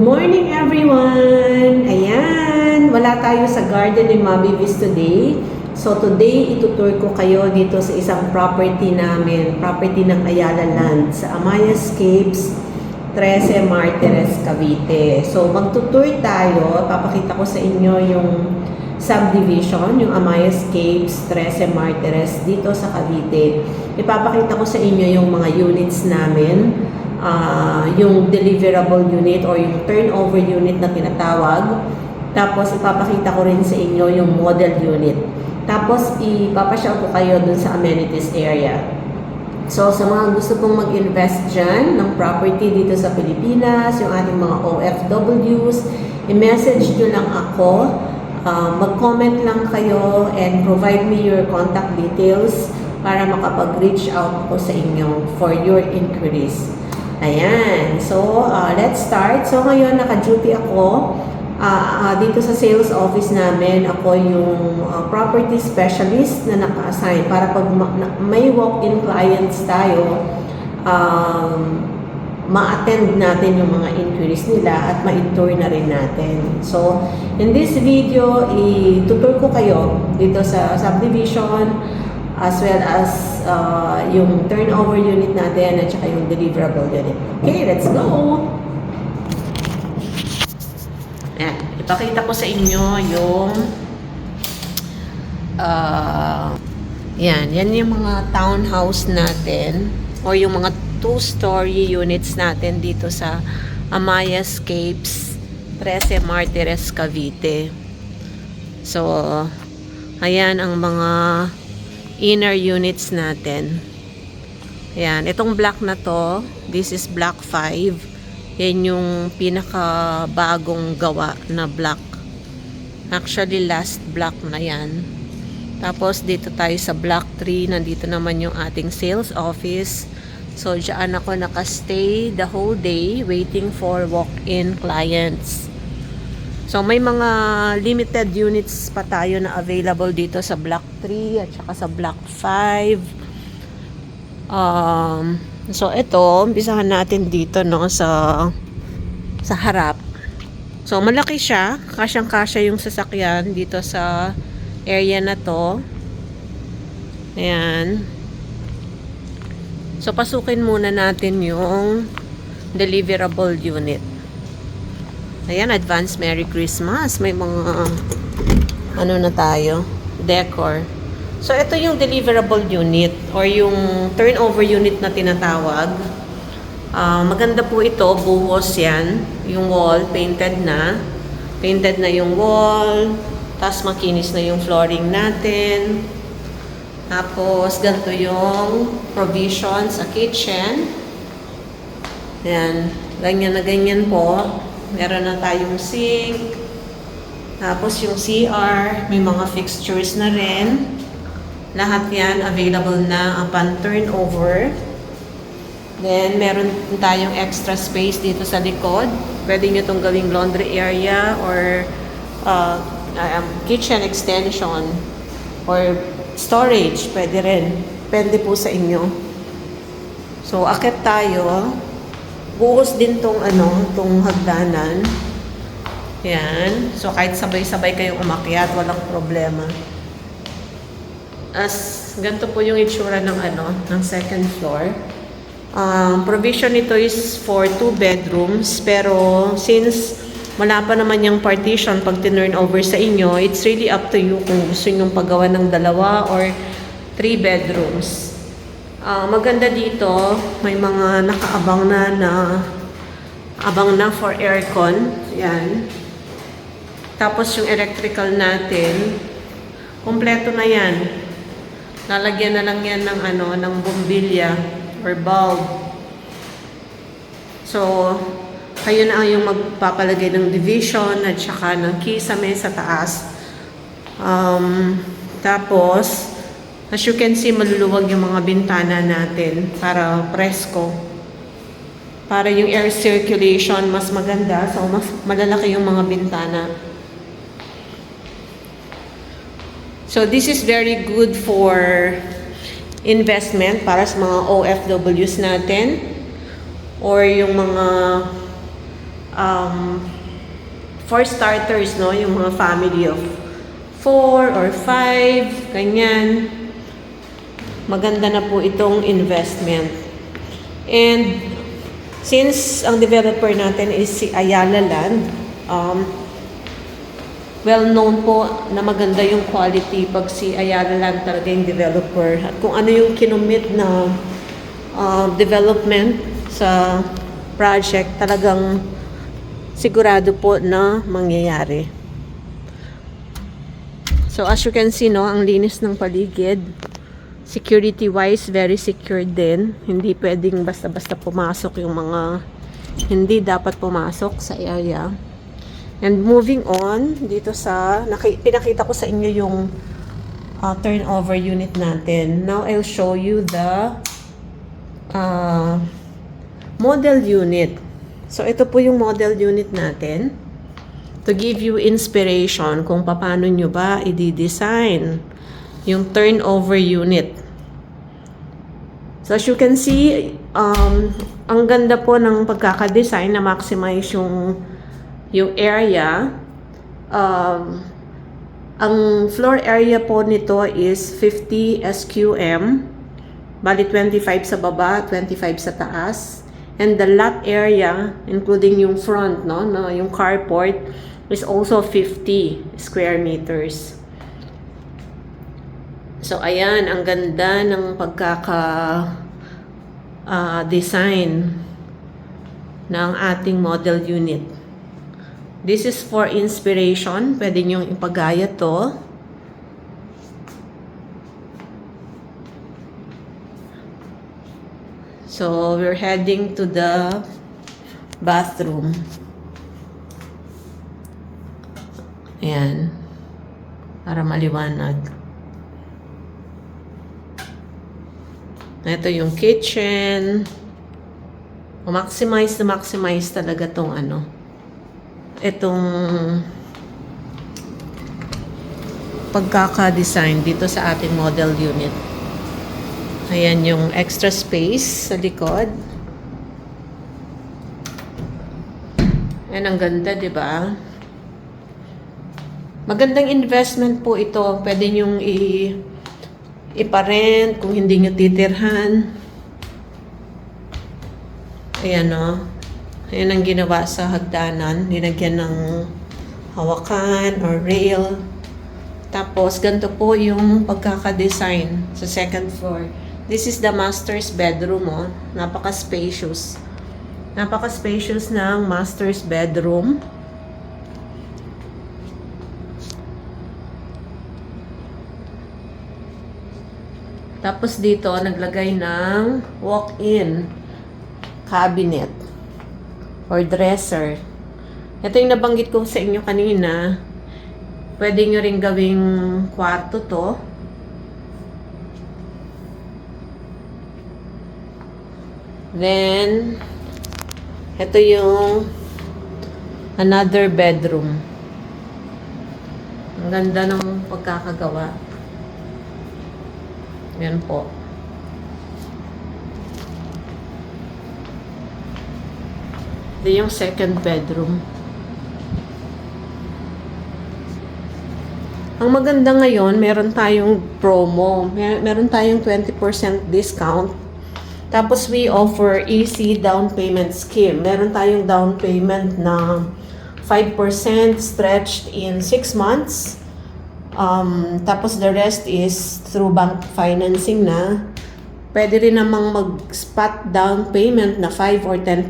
Morning everyone! Ayan, wala tayo sa garden ni Mommy Viz today. So today, itutur ko kayo dito sa isang property namin, property ng Ayala Land sa Amayascapes, 13 Martires, Cavite. So magtutur tayo, papakita ko sa inyo yung subdivision, yung Amayascapes, 13 Martires dito sa Cavite. Ipapakita ko sa inyo yung mga units namin, yung deliverable unit or yung turnover unit na tinatawag. Tapos ipapakita ko rin sa inyo yung model unit. Tapos ipapasyal ko kayo dun sa amenities area. So sa mga gusto pong mag-invest dyan ng property dito sa Pilipinas, yung ating mga OFWs, i-message nyo lang ako, mag-comment lang kayo and provide me your contact details para makapag-reach out ko sa inyo for your inquiries. Ayan. So, let's start. So, ngayon, naka-duty ako dito sa sales office namin. Ako yung property specialist na naka-assign para pag may walk-in clients tayo, ma-attend natin yung mga inquiries nila at ma-tour na rin natin. So, in this video, itutur ko kayo dito sa subdivision as well as yung turnover unit natin at saka yung deliverable unit. Okay, let's go! Ayan, ipakita ko sa inyo yung yan yung mga townhouse natin o yung mga 2-story units natin dito sa Amayascapes, 13 Martires, Cavite. So, ayan ang mga inner units natin. Ayan, itong block na to, this is block 5. Yan yung pinaka bagong gawa na block. Actually, last block na yan. Tapos, dito tayo sa block 3. Nandito naman yung ating sales office. So, dyan ako nakastay the whole day waiting for walk-in clients. So, may mga limited units pa tayo na available dito sa Block 3 at saka sa Block 5. So, ito, umpisahan natin dito, no, sa harap. So, malaki siya. Kasyang-kasya yung sasakyan dito sa area na to. Ayan. So, pasukin muna natin yung deliverable unit. Ayan, advance Merry Christmas. May mga ano na tayo, decor. So, ito yung deliverable unit or yung turnover unit na tinatawag. Maganda po ito, buhos yan. Yung wall, painted na. Painted na yung wall. Tapos makinis na yung flooring natin. Tapos, ganito yung provision sa kitchen. Ayan, ganyan na ganyan po. Meron na tayong sink. Tapos yung CR, may mga fixtures na rin. Lahat yan available na upon turnover. Then, meron tayong extra space dito sa likod. Pwede nyo itong gawing laundry area or kitchen extension or storage. Pwede rin. Pwede po sa inyo. So, akit tayo. Buhos din tong hagdanan. Yan. So, kahit sabay-sabay kayong umakyat, walang problema. Ganito po yung itsura ng ng second floor. Provision nito is for 2 bedrooms. Pero, since wala pa naman yung partition pag tinurn over sa inyo, it's really up to you kung gusto nyo paggawa ng 2 or 3 bedrooms. Maganda dito, may mga nakaabang abang na for aircon. Yan. Tapos yung electrical natin, kompleto na yan. Lalagyan na lang yan ng bombilya or bulb. So, kayo na yung magpapalagay ng division at saka ng kisame sa taas. Tapos, as you can see, maluluwag yung mga bintana natin para presko. Para yung air circulation mas maganda. So, mas malalaki yung mga bintana. So, this is very good for investment para sa mga OFWs natin or yung mga for starters, no, yung mga family of 4 or 5, ganyan. Maganda na po itong investment. And since ang developer natin is si Ayala Land, well known po na maganda yung quality pag si Ayala Land talaga yung developer. At kung ano yung kinumit na development sa project, talagang sigurado po na mangyayari. So as you can see, no, ang linis ng paligid. Security-wise, very secure din. Hindi pwedeng basta-basta pumasok yung mga hindi dapat pumasok sa area. And moving on, dito sa, pinakita ko sa inyo yung turnover unit natin. Now, I'll show you the model unit. So, ito po yung model unit natin. To give you inspiration kung paano nyo ba i-design yung turnover unit. So, as you can see, ang ganda po ng pagkakadesign na maximize yung area. Ang floor area po nito is 50 SQM. Bali 25 sa baba, 25 sa taas. And the lot area, including yung front, no, yung carport, is also 50 square meters. So, ayan, ang ganda ng design ng ating model unit. This is for inspiration. Pwede niyong ipagaya to. So, we're heading to the bathroom. Ayan. Para maliwanag. Ito yung kitchen. Maximize na maximize talaga tong itong pagkaka-design dito sa ating model unit. Ayan yung extra space sa likod. Ayan, ang ganda, di ba? Magandang investment po ito. Pwede nyong iparent kung hindi nyo titirhan. Ayan, no? Ayan ang ginawa sa hagdanan. Linagyan ng hawakan or rail. Tapos, ganito po yung pagkaka-design sa second floor. This is the master's bedroom, oh. Napaka-spacious. Napaka-spacious ng master's bedroom. Tapos dito, naglagay ng walk-in cabinet or dresser. Ito yung nabanggit ko sa inyo kanina. Pwede nyo rin gawing kwarto to. Then, ito yung another bedroom. Ang ganda ng pagkakagawa. Yan po. Ito yung second bedroom. Ang maganda ngayon, meron tayong promo. Meron tayong 20% discount. Tapos we offer easy down payment scheme. Meron tayong down payment na 5% stretched in 6 months. Tapos the rest is through bank financing na. Pwede rin namang mag-spot down payment na 5 or 10%.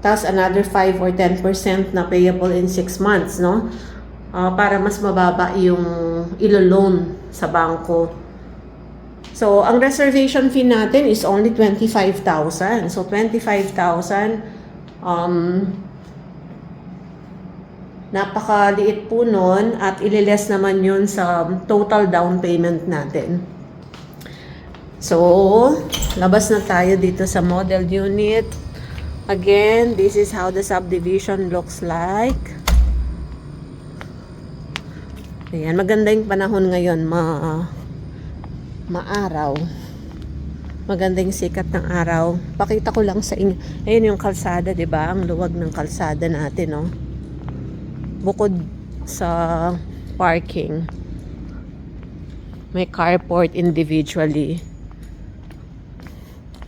Tapos another 5 or 10% na payable in 6 months, no? Para mas mababa yung ilo-loan sa bangko. So, ang reservation fee natin is only 25,000. So, 25,000, napakaliit po nun at ililes naman yun sa total down payment natin. So, labas na tayo dito sa model unit. Again, this is how the subdivision looks like. Ayan, maganda yung panahon ngayon, maaraw. Maganda yung sikat ng araw. Pakita ko lang sa inyo. Ayun yung kalsada, 'di ba? Ang luwag ng kalsada natin, no. Bukod sa parking, may carport individually.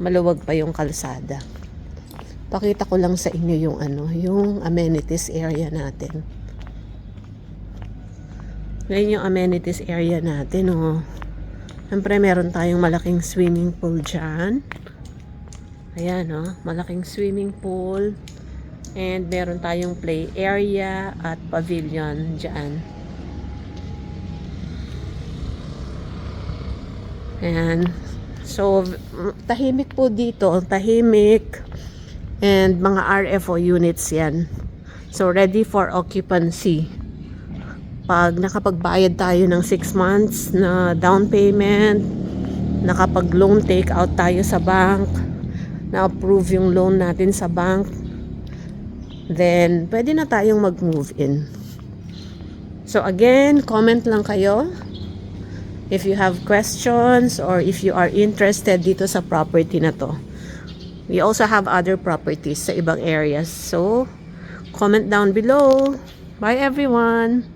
Maluwag pa yung kalsada. Pakita ko lang sa inyo yung yung amenities area natin. Ngayon yung amenities area natin, oh. Siyempre, meron tayong malaking swimming pool dyan. Ayan, oh. Malaking swimming pool. And meron tayong play area at pavilion dyan. Ayan. So, tahimik po dito. Tahimik. And mga RFO units yan. So, ready for occupancy. Pag nakapagbayad tayo ng 6 months na down payment, nakapag-loan take out tayo sa bank, na-approve yung loan natin sa bank, then pwede na tayong mag-move in. So again, comment lang kayo if you have questions or if you are interested dito sa property na to. We also have other properties sa ibang areas. So, comment down below. Bye everyone!